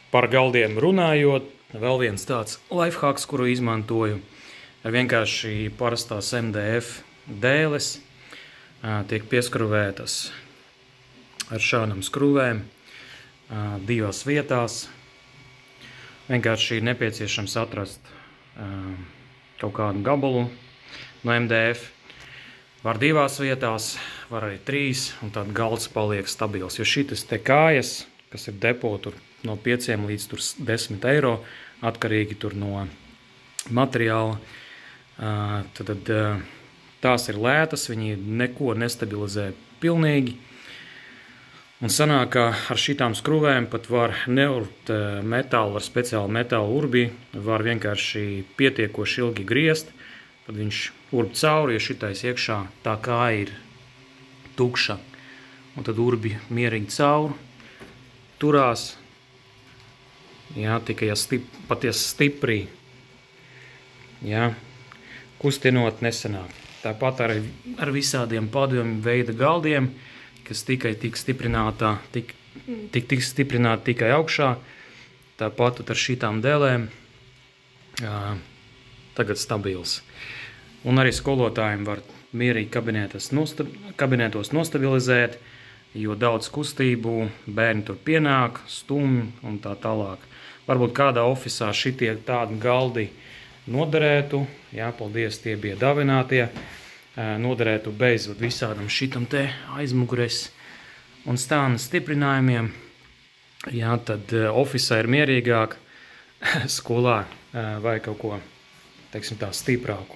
Par galdiem runājot, vēl viens tāds lifehacks, kuru izmantoju, vienkārši parastās MDF dēles tiek pieskruvētas ar šādām skruvēm divās vietās. Vienkārši ir nepieciešams atrast kaut kādu gabalu no MDF. Var divās vietās, var arī 3, un tad galds paliek stabils. Jo šitas te kājas, kas ir depo tur no 5 līdz 10 eiro, atkarīgi tur no materiāla, tad tās ir lētas, viņi neko nestabilizē pilnīgi. Un sanāk, ka ar šitām skruvēm pat var neurbt metālu, ar speciālu metālu urbi, var vienkārši pietiekoši ilgi griezt, tad viņš urb cauri, jo šitais iekšā tā kā ir tukša. Un tad urbi mierīgi cauri, turās, jā, tikai patiesi stipri, jā, kustinot nesanāk. Tāpat arī ar visādiem padomju veida galdiem, kas tikai tik stiprināti tikai augšā, tāpat ar šitām dēlēm tagad stabils. Un arī skolotājiem var mierīgi kabinetos nostabilizēt, jo daudz kustību, bērni tur pienāk, stumj un tā tālāk. Varbūt kādā ofisā šitie tādi galdi noderētu, jā, paldies, tie bija davinātie, noderētu bez visādam šitam te aizmugures un stāna stiprinājumiem. Jā, tad ofisā ir mierīgāk, skolā vai kaut ko, teiksim tā, stiprāku.